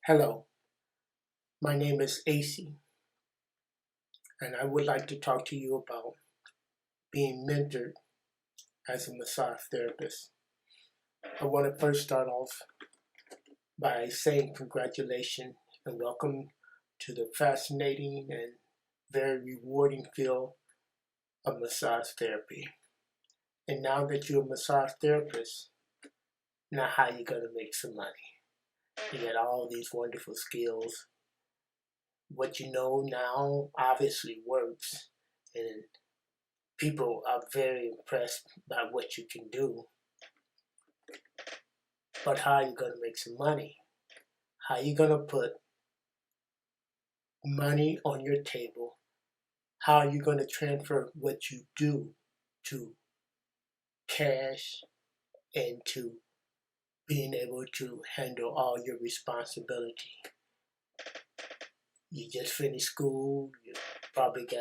Hello, my name is AC, and I would like to talk to you about being mentored as a massage therapist. I want to first start off by saying congratulations and welcome to the fascinating and very rewarding field of massage therapy. And now that you're a massage therapist, now how you gonna make some money? You got all these wonderful skills. What you know now obviously works, and people are very impressed by what you can do. But how are you going to make some money? How are you going to put money on your table? How are you going to transfer what you do to cash and to being able to handle all your responsibility? You just finished school, you probably got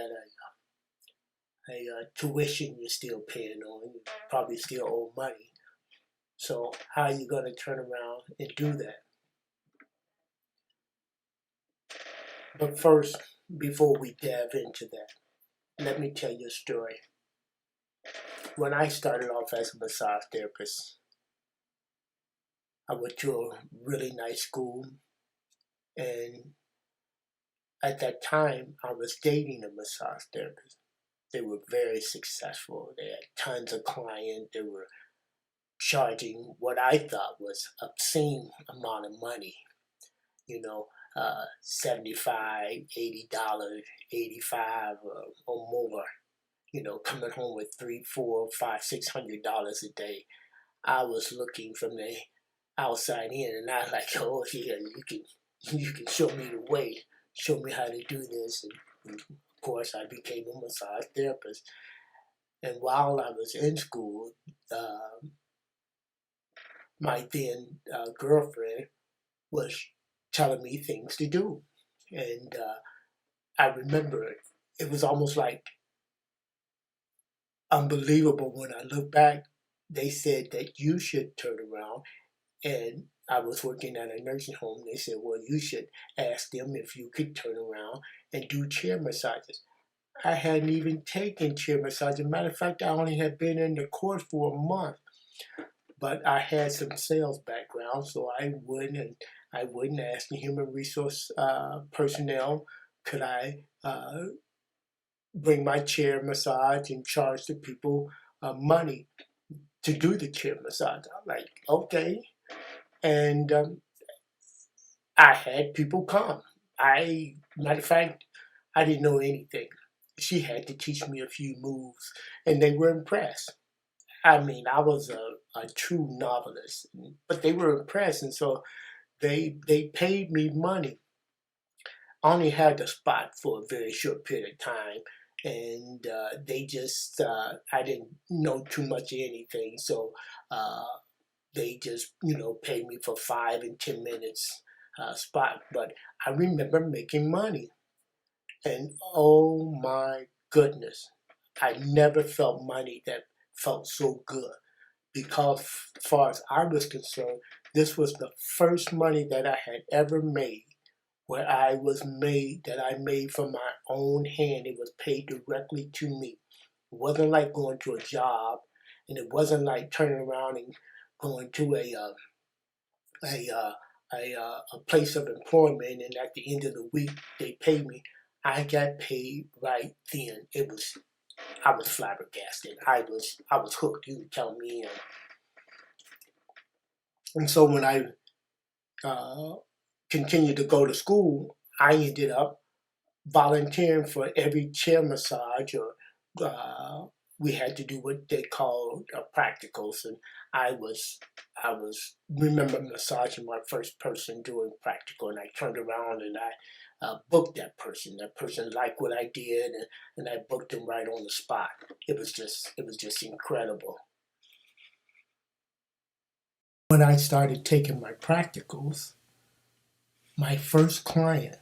a tuition you're still paying on, you probably still owe money. So how are you going to turn around and do that? But first, before we dive into that, let me tell you a story. When I started off as a massage therapist, I went to a really nice school, and at that time, I was dating a massage therapist. They were very successful. They had tons of clients. They were charging what I thought was obscene amount of money. You know, $75, $80, 85 or more. Coming home with $300, $400, $500, $600 a day. I was looking from the outside in, and I was like, oh yeah, you can show me the way, show me how to do this. And of course, I became a massage therapist. And while I was in school, my then girlfriend was telling me things to do, and I remember it was almost like unbelievable when I look back. They said that you should turn around, and I was working at a nursing home. They said, well, you should ask them if you could turn around and do chair massages. I hadn't even taken chair massages. Matter of fact, I only had been in the course for a month, but I had some sales background, so I wouldn't ask the human resource personnel, could I bring my chair massage and charge the people money to do the chair massage. I'm like, okay. And I had people come. Matter of fact, I didn't know anything. She had to teach me a few moves, and they were impressed. I mean, I was a true novelist, but they were impressed, and so they paid me money. I only had the spot for a very short period of time, and they just I didn't know too much of anything, so uh, they just paid me for 5 and 10 minutes spot. But I remember making money, and oh my goodness, I never felt money that felt so good, because as far as I was concerned, this was the first money that I had ever made, where I made from my own hand. It was paid directly to me. It wasn't like going to a job, and it wasn't like turning around and going to a uh, a place of employment, and at the end of the week they pay me. I got paid right then. I was flabbergasted. I was hooked. You can tell me. And so when I uh, continued to go to school, I ended up volunteering for every chair massage, or we had to do what they called practicals, and I was I was remember massaging my first person doing practical, and I turned around and I booked that person. That person liked what I did, and I booked him right on the spot. It was just incredible. When I started taking my practicals, my first client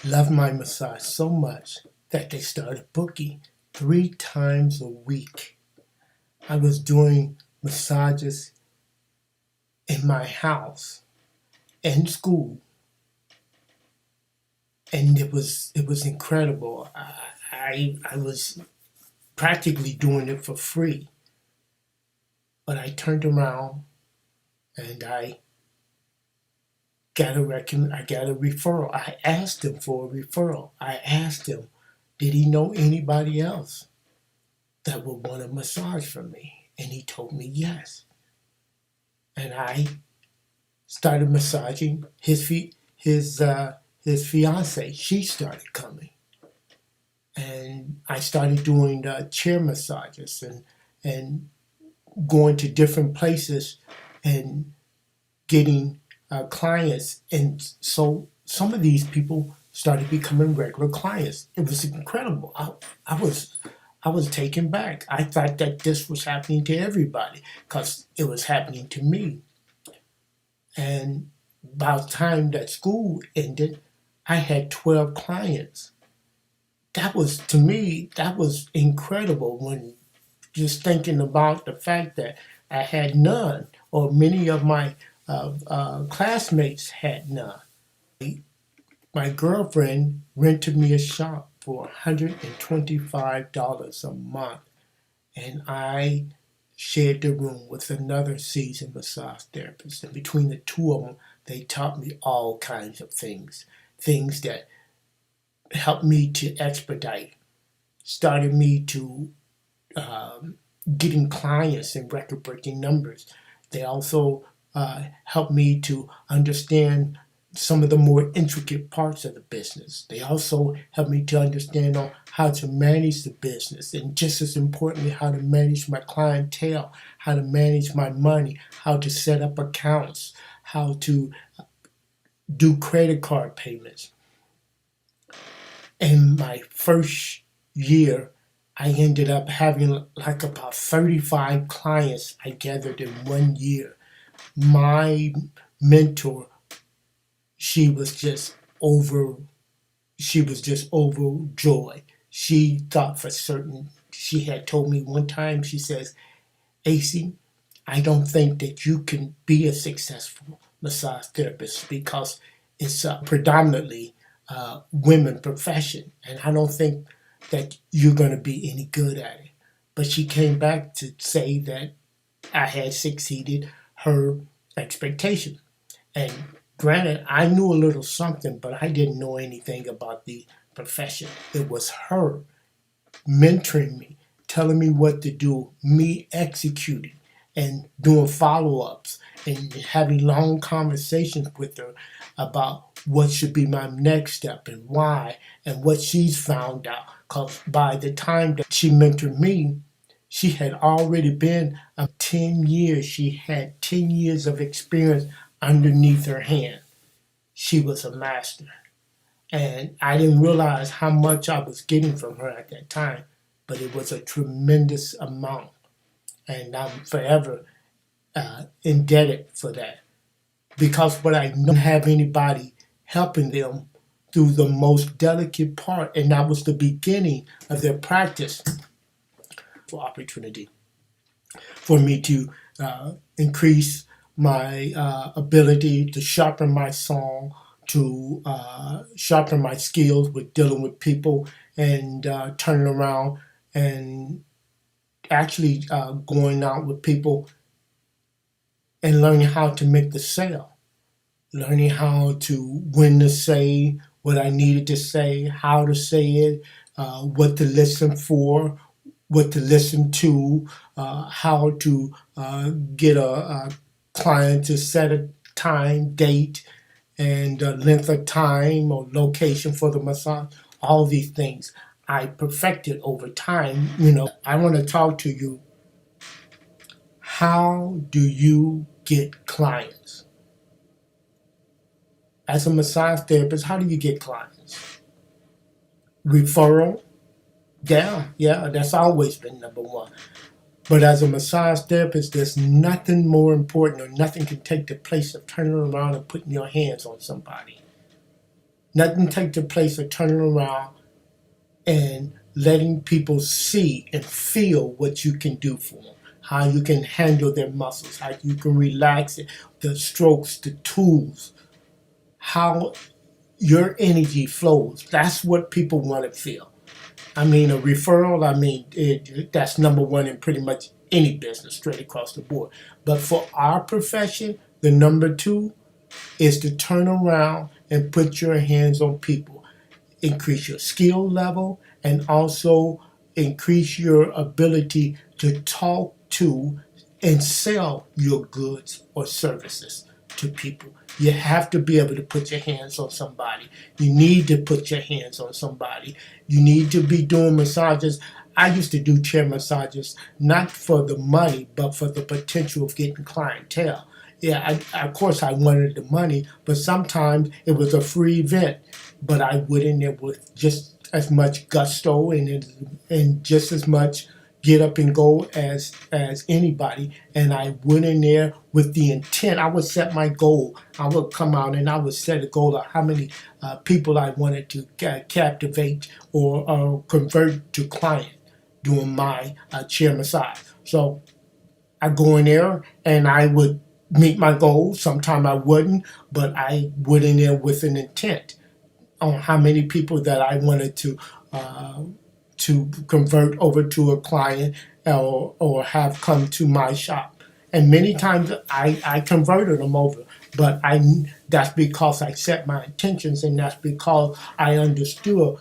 loved my massage so much that they started booking 3 times a week. I was doing massages in my house, in school, and it was incredible. I was practically doing it for free, but I turned around and I got a referral. I asked him for a referral. I asked him, did he know anybody else that would want a massage from me? And he told me yes. And I started massaging his fiance. She started coming, and I started doing chair massages and going to different places and getting clients. And so some of these people started becoming regular clients. It was incredible. I was taken back. I thought that this was happening to everybody because it was happening to me. And by the time that school ended, I had 12 clients. That was, to me, that was incredible when just thinking about the fact that I had none, or many of my classmates had none. My girlfriend rented me a shop for $125 a month, and I shared the room with another seasoned massage therapist. And between the two of them, they taught me all kinds of things that helped me to expedite, started me to getting clients in record-breaking numbers. They also helped me to understand some of the more intricate parts of the business. They also helped me to understand on how to manage the business, and just as importantly, how to manage my clientele, how to manage my money, how to set up accounts, how to do credit card payments. In my first year, I ended up having like about 35 clients I gathered in 1 year. My mentor, she was just overjoyed. She thought for certain, she had told me one time, she says, AC, I don't think that you can be a successful massage therapist because it's predominantly women profession, and I don't think that you're going to be any good at it. But she came back to say that I had succeeded her expectation. And granted, I knew a little something, but I didn't know anything about the profession. It was her mentoring me, telling me what to do, me executing and doing follow-ups and having long conversations with her about what should be my next step and why and what she's found out. Because by the time that she mentored me, she had already been 10 years. She had 10 years of experience underneath her hand. She was a master. And I didn't realize how much I was getting from her at that time, but it was a tremendous amount. And I'm forever indebted for that. Because what I don't have anybody helping them through the most delicate part, and that was the beginning of their practice for opportunity for me to increase my ability to sharpen my song, to sharpen my skills with dealing with people and turning around and actually going out with people and learning how to make the sale, learning how to when to say what I needed to say, how to say it, what to listen for, what to listen to, how to get a client to set a time, date, and length of time or location for the massage. All these things I perfected over time. I want to talk to you. How do you get clients? As a massage therapist, how do you get clients? Referral? Yeah, that's always been number one. But as a massage therapist, there's nothing more important, or nothing can take the place of turning around and putting your hands on somebody. Nothing take the place of turning around and letting people see and feel what you can do for them, how you can handle their muscles, how you can relax it, the strokes, the tools, how your energy flows. That's what people want to feel. I mean, a referral, I mean, that's number one in pretty much any business straight across the board. But for our profession, the number two is to turn around and put your hands on people, increase your skill level, and also increase your ability to talk to and sell your goods or services to people. You have to be able to put your hands on somebody. You need to put your hands on somebody. You need to be doing massages. I used to do chair massages not for the money, but for the potential of getting clientele. Yeah, of course I wanted the money, but sometimes it was a free event, but I went in there with just as much gusto and just as much get up and go as anybody. And I went in there with the intent. I would set my goal. I would come out and I would set a goal of how many people I wanted to captivate or convert to client doing my chair massage. So I go in there and I would meet my goal. Sometimes I wouldn't, but I went in there with an intent on how many people that I wanted to convert over to a client or have come to my shop. And many times I converted them over, but that's because I set my intentions, and that's because I understood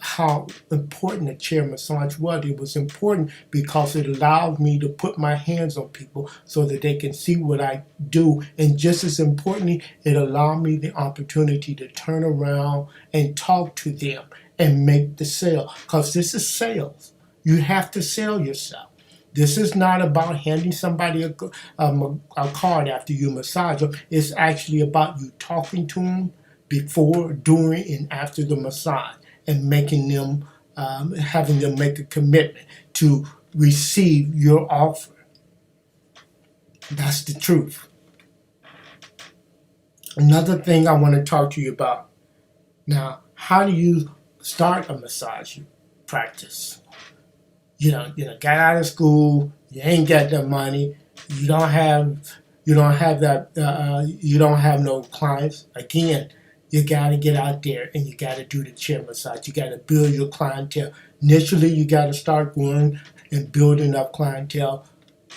how important a chair massage was. It was important because it allowed me to put my hands on people so that they can see what I do. And just as importantly, it allowed me the opportunity to turn around and talk to them and make the sale. Because this is sales. You have to sell yourself. This is not about handing somebody a card after you massage them. It's actually about you talking to them before, during, and after the massage, and making them, having them make a commitment to receive your offer. That's the truth. Another thing I want to talk to you about. Now, how do you start a massage practice? You know, got out of school, you ain't got the money, you don't have that, you don't have no clients. Again, you got to get out there and you got to do the chair massage. You got to build your clientele. Initially, you got to start going and building up clientele.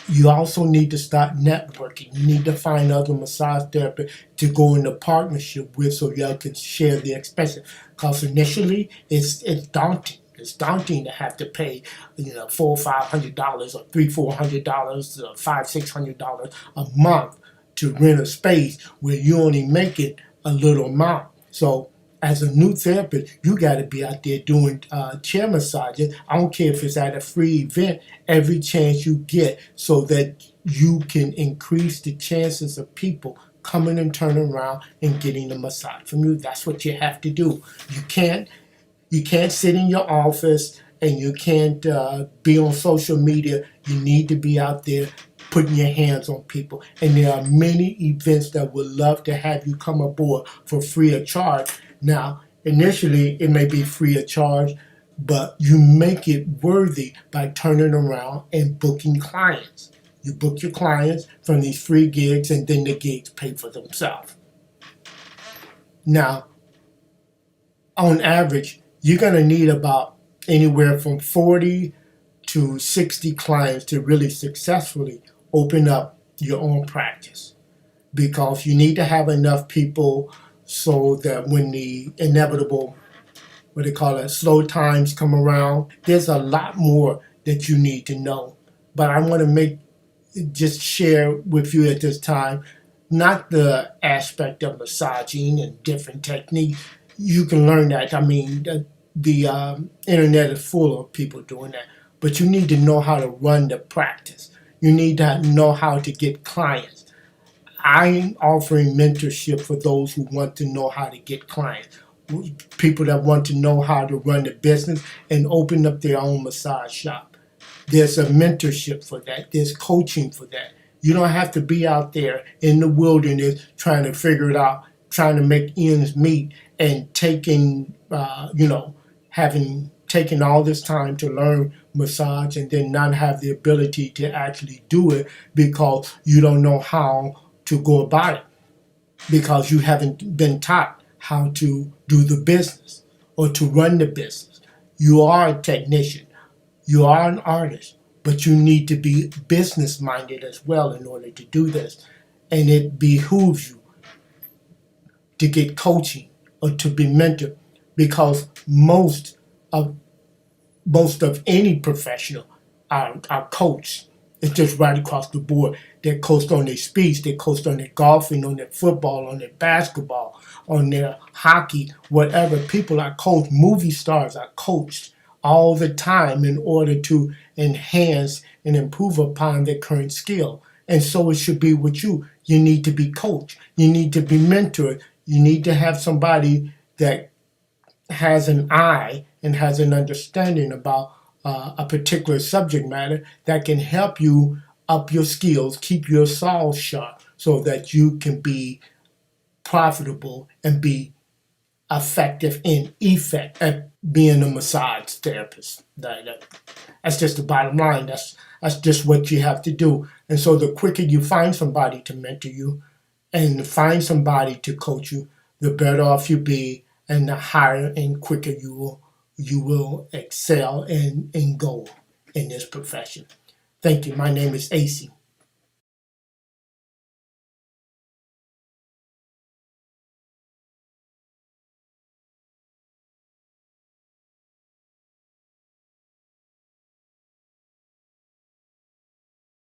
You also need to start networking. You need to find other massage therapists to go into partnership with so y'all can share the expenses. Because initially, it's daunting. It's daunting to have to pay, $400 or $500 or $300-400, $500-600 a month to rent a space where you only make it a little amount. So as a new therapist, you got to be out there doing chair massages. I don't care if it's at a free event, every chance you get, so that you can increase the chances of people coming and turning around and getting a massage from you. That's what you have to do. You can't sit in your office and you can't be on social media. You need to be out there putting your hands on people. And there are many events that would love to have you come aboard for free of charge. Now, initially, it may be free of charge, but you make it worthy by turning around and booking clients. You book your clients from these free gigs, and then the gigs pay for themselves. Now, on average, you're going to need about anywhere from 40 to 60 clients to really successfully open up your own practice, because you need to have enough people so that when the inevitable, what they call it, slow times come around, there's a lot more that you need to know. But I want to just share with you at this time, not the aspect of massaging and different techniques. You can learn that. I mean, the internet is full of people doing that. But you need to know how to run the practice. You need to know how to get clients. I'm offering mentorship for those who want to know how to get clients. People that want to know how to run the business and open up their own massage shop. There's a mentorship for that. There's coaching for that. You don't have to be out there in the wilderness trying to figure it out, trying to make ends meet, and taking all this time to learn massage and then not have the ability to actually do it because you don't know how to go about it. because you haven't been taught how to do the business or to run the business. You are a technician, you are an artist, but you need to be business minded as well in order to do this. And it behooves you to get coaching or to be mentored, because of most of any professional are coached. It's just right across the board. They're coached on their speech, they're coached on their golfing, on their football, on their basketball, on their hockey, whatever. People are coached. Movie stars are coached all the time in order to enhance and improve upon their current skill. And so it should be with you. You need to be coached. You need to be mentored. You need to have somebody that has an eye and has an understanding about a particular subject matter that can help you up your skills, keep your saw sharp, so that you can be profitable and be effective in effect at being a massage therapist. That's just the bottom line. That's just what you have to do. And so the quicker you find somebody to mentor you and find somebody to coach you, the better off you be, and the higher and quicker you will excel and go in this profession. Thank you. My name is AC.